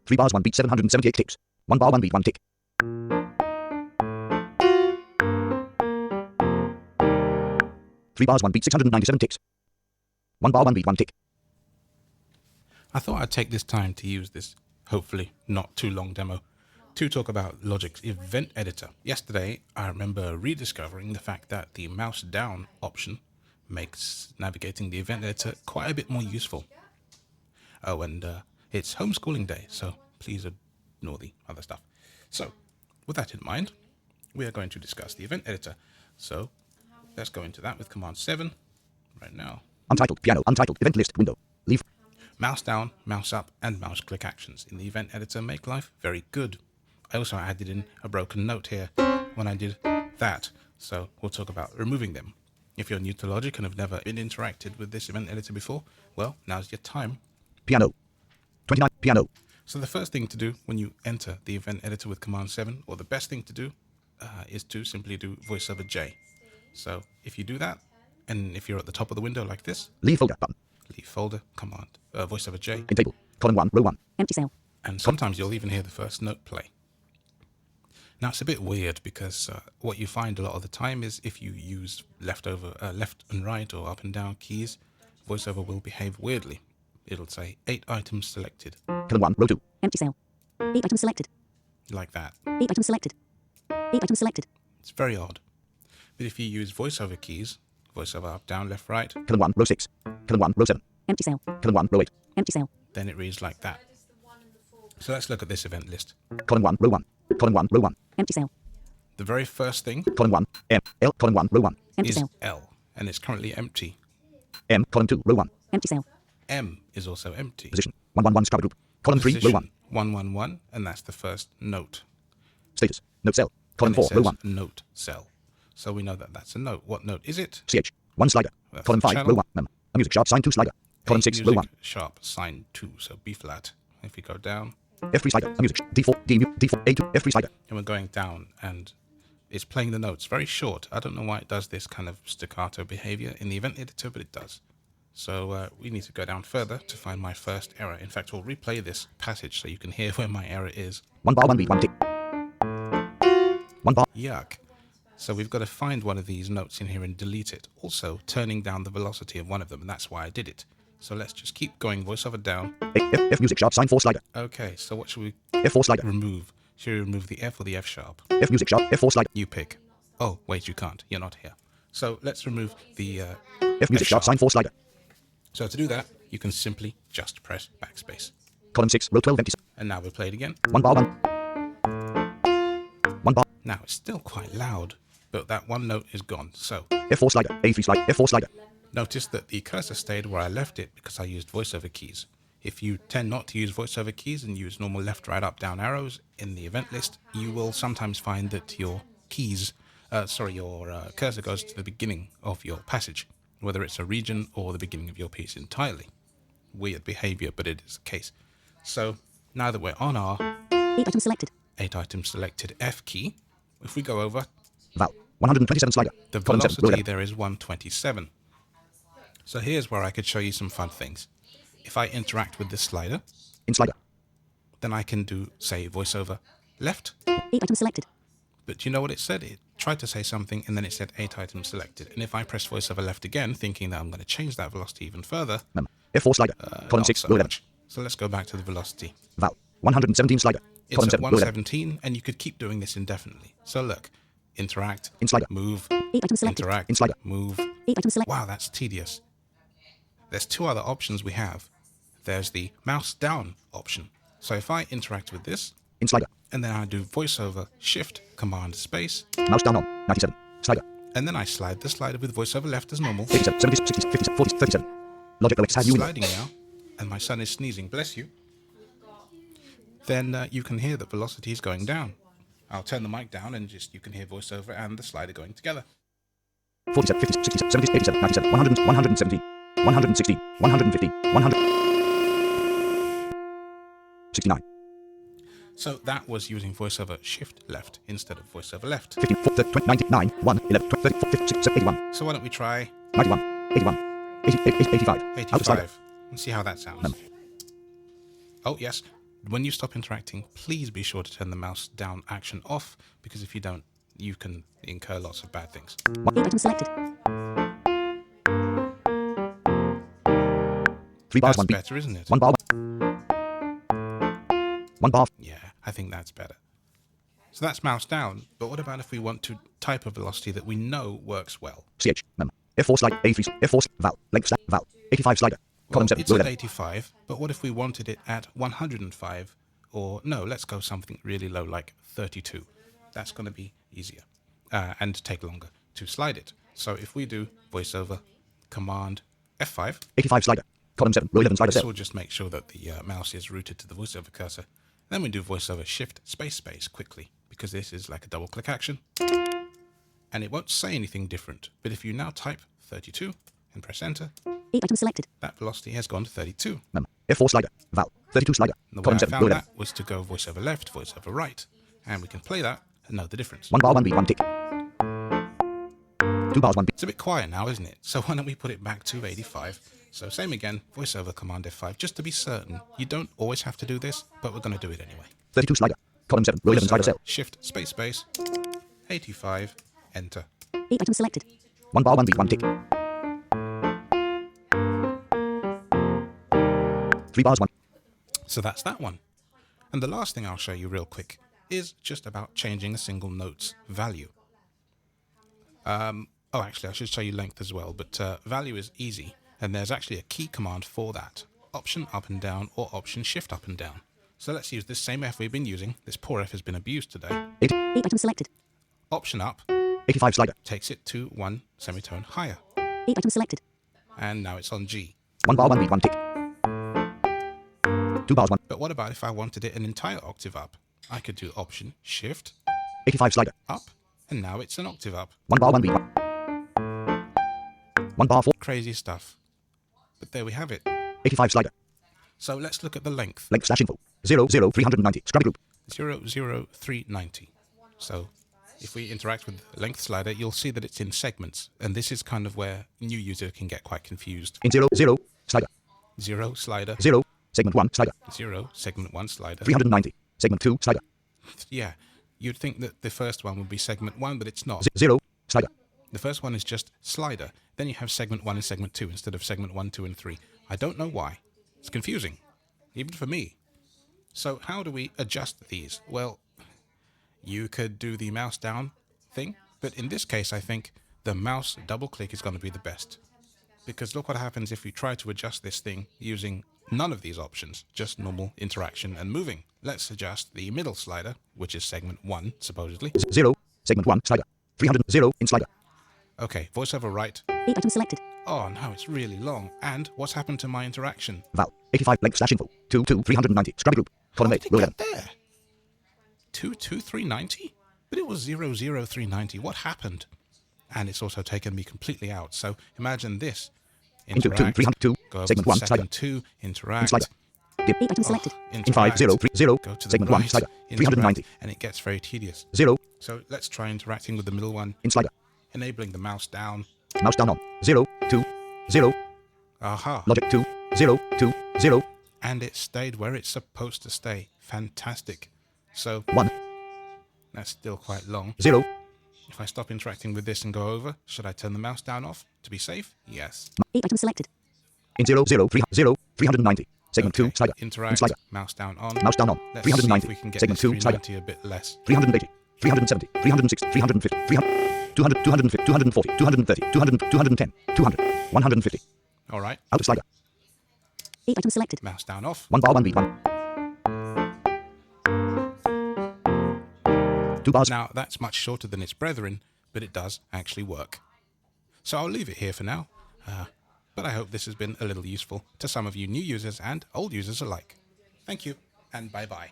3 bars 1 beat 778 ticks. 1 bar 1 beat 1 tick. 3 bars 1 beat 697 ticks. 1 bar 1 beat 1 tick. I thought I'd take this time to use this, hopefully not too long demo, to talk about Logic's event editor. Yesterday, I remember rediscovering the fact that the mouse down option makes navigating the event editor quite a bit more useful. Oh, and it's homeschooling day, so please ignore the other stuff. So, with that in mind, we are going to discuss the event editor. So, let's go into that with Command 7 right now. Untitled, piano, untitled, event list, window. Leave. Mouse down, mouse up, and mouse click actions in the event editor make life very good. I also added in a broken note here when I did that, so we'll talk about removing them. If you're new to Logic and have never been interacted with this event editor before, well, now's your time. Piano. 29, piano. So the first thing to do when you enter the event editor with Command 7, or the best thing to do, is to simply do VoiceOver J. So if you do that, and if you're at the top of the window like this, Leave folder button. leave folder, command, VoiceOver J. In table. Column 1, row 1. Empty cell. And sometimes you'll even hear the first note play. Now it's a bit weird because what you find a lot of the time is if you use left and right or up and down keys, VoiceOver will behave weirdly. It'll say 8 items selected. Column 1, row 2. Empty cell. 8 items selected. Like that. 8 items selected. 8 items selected. It's very odd. But if you use VoiceOver keys, VoiceOver up, down, left, right, Column 1, row 6. Column 1, row 7. Empty cell. Column 1, row 8. Empty cell. then it reads like that. So let's look at this event list. Column 1, row 1. Column 1, row 1. Empty cell. The very first thing Column 1, M, L, column 1, row 1. Empty is cell. L, and it's currently empty. M, column 2, row 1. Empty cell. M is also empty. Position, 111 scrubber group. Column 3, row Position 1. 111, and that's the first note. Status, note cell. Column And it 4, row says 1. note cell. So we know that that's a note. What note is it? CH, 1 slider. That's Column the 5, channel. row 1. Mem. A music sharp sign 2 slider. Column 6, row 1. Sharp sign 2, so B flat. If we go down, F3 slider. A music D4, D, D4, A2, F3 slider. and we're going down, and it's playing the notes very short. I don't know why it does this kind of staccato behavior in the event editor, but it does. So we need to go down further to find my first error. In fact, we'll replay this passage so you can hear where my error is. 1 bar, 1 beat, 1 tick. 1 bar. Yuck. So we've got to find one of these notes in here and delete it. Also, turning down the velocity of one of them, and that's why I did it. So let's just keep going, VoiceOver down. F music sharp sign 4 slider. Okay, so what should we F4 slider. remove? Should we remove the F or the F sharp? F music sharp F4 slider. You pick. Oh, wait, you can't. You're not here. So let's remove the F music sharp sign 4 slider. So to do that, you can simply just press backspace. Column 6, row 12, empty. And now we'll play it again. 1 bar, 1. 1 bar. Now it's still quite loud, but that one note is gone. So F4 slider. A3 slider. F4 slider. notice that the cursor stayed where I left it because I used VoiceOver keys. If you tend not to use VoiceOver keys and use normal left, right, up, down arrows in the event list, you will sometimes find that your cursor goes to the beginning of your passage, whether it's a region or the beginning of your piece entirely. Weird behavior, but it is the case. So now that we're on our 8 items selected. 8 item selected F key, if we go over, Val. 127 slider. the Column 7, row velocity 11. there is 127. So here's where I could show you some fun things. If I interact with this slider, In slider. then I can do, say, VoiceOver left. 8 items selected. But you know what it said? It tried to say something and then it said 8 items selected. And if I press VoiceOver left again, thinking that I'm going to change that velocity even further, Mem. F4 slider. Column not 6, so row 11. much. So let's go back to the velocity. Val. 117 slider. It's Column at 7, row 11. 117, and you could keep doing this indefinitely. So look, interact, In slider. move, 8 items selected. interact, In slider. move. 8 items selected. Wow, that's tedious. There's 2 other options we have. There's the mouse down option. So if I interact with this, In slider. and then I do VoiceOver Shift Command Space, Mouse down on. 97. Slider. and then I slide the slider with VoiceOver left as normal, 87, 70, 60, 50, 40, 37. Logic OS has you in. sliding now, and my son is sneezing, bless you, then you can hear the velocity is going down. I'll turn the mic down and you can hear VoiceOver and the slider going together. 47, 50, 60, 70, 87, 97, 100, 117, 116, 150, 169, So that was using VoiceOver Shift Left instead of VoiceOver Left. 15, 20, 99, 1, 11, 20, 30, 40, 50, 81, So why don't we try 91, 81, 80, 85. Outside. 85 and see how that sounds. Mem. Oh yes, when you stop interacting, please be sure to turn the mouse down action off, because if you don't, you can incur lots of bad things. 8 item selected. 3 bars, That's 1 beat. better, isn't it? 1 bar, 1 bar, Yeah, I think that's better. So that's mouse down, but what about if we want to type a velocity that we know works well? CH, mem. F4 slide, A3, F4, val, length slash, val, 85 slider, column 7, It's row at 11. 85, but what if we wanted it at 105? Or no, let's go something really low, like 32. That's going to be easier and take longer to slide it. So if we do VoiceOver Command F5, 85 slider, column 7, row 11 slider this 7. will just make sure that the mouse is routed to the VoiceOver cursor. Then we do VoiceOver Shift Space Space quickly, because this is like a double click action. And it won't say anything different. But if you now type 32 and press enter, 8 item selected. that velocity has gone to 32. Mem. F4 slider, val, 32 slider, And the way column I 7, row found 11. that was to go VoiceOver Left, VoiceOver Right, and we can play that and know the difference. 1 bar, 1 beat, 1 tick. 2 bars, 1 beat. It's a bit quiet now, isn't it? So why don't we put it back to 85? So same again, VoiceOver Command F5, just to be certain. You don't always have to do this, but we're going to do it anyway. 32 slider, column 7, row 11 slider VoiceOver, cell. Shift Space Space, 85, enter. 8 item selected. 1 bar, 1 beat, 1 tick. 3 bars, 1. So that's that one. And the last thing I'll show you real quick is just about changing a single note's value. Actually, I should show you length as well, but value is easy, and there's actually a key command for that. Option up and down or Option Shift up and down. So let's use this same F we've been using. This poor F has been abused today. 8 item selected. Option up 85 slider, takes it to 1 semitone higher, 8 item selected. and now it's on G. 1 bar, 1 beat, 1 tick. 2 bars, 1. But what about if I wanted it an entire octave up? I could do Option Shift 85 slider, up, and now it's an octave up. 1 bar, 1 beat, 1. 1 bar, 4. Crazy stuff. But there we have it. 85 slider, So let's look at the length. length slash info. 0, 0, 390, scrubby group. 00390. So if we interact with the length slider, you'll see that it's in segments. And this is kind of where new user can get quite confused. In 0, 0, slider. 0 slider, 0, segment 1, slider. 0 segment 1 slider. 390, segment 2, slider. Yeah, you'd think that the first one would be segment 1, but it's not. 0, slider. The first one is just slider. Then you have segment 1 and segment 2 instead of segment 1, 2, and 3. I don't know why. It's confusing, even for me. So how do we adjust these? Well, you could do the mouse down thing, but in this case, I think the mouse double click is going to be the best. Because look what happens if you try to adjust this thing using none of these options, just normal interaction and moving. Let's adjust the middle slider, which is segment 1, supposedly. 0, segment 1, slider. 300, 0, in slider. Okay, VoiceOver right. 8 item selected. Oh no, it's really long. And what's happened to my interaction? Val, 85, length slash info. 2, 2, 390, scrubby group. Column How 8, did row it 11. get there? 390? But it was 00390. What happened? And it's also taken me completely out. So imagine this. Into 2, Interact. 302, Go over segment to 1, second slider. 2. In Interact. slider. Dip. 8 item selected. In 5, 0, 3, 0, Go to the segment right, 1, slider. interact, 390, and it gets very tedious. 0, So let's try interacting with the middle one, in slider. enabling the mouse down. Mouse down on. 0, 2, 0, Aha. logic 2, 0, 2, 0, And it stayed where it's supposed to stay. Fantastic. So 1, that's still quite long. 0, If I stop interacting with this and go over, should I turn the mouse down off to be safe? Yes. 8 item selected. in 0, 0, 3, 0, 390, segment 2, Okay, slider. In Interact, slider. mouse down on. Mouse down on. Let's see if 390, we can get segment this 2, slider. 390 a bit less. 380, 370, 360, 350, 300, 200, 250, 240, 230, 200, 210, 200, 150. All right. Out of slider. 8 item selected. Mouse down off. 1 bar, 1 beat, 1. 2 bars. Now, that's much shorter than its brethren, but it does actually work. So I'll leave it here for now. But I hope this has been a little useful to some of you new users and old users alike. Thank you, and bye-bye.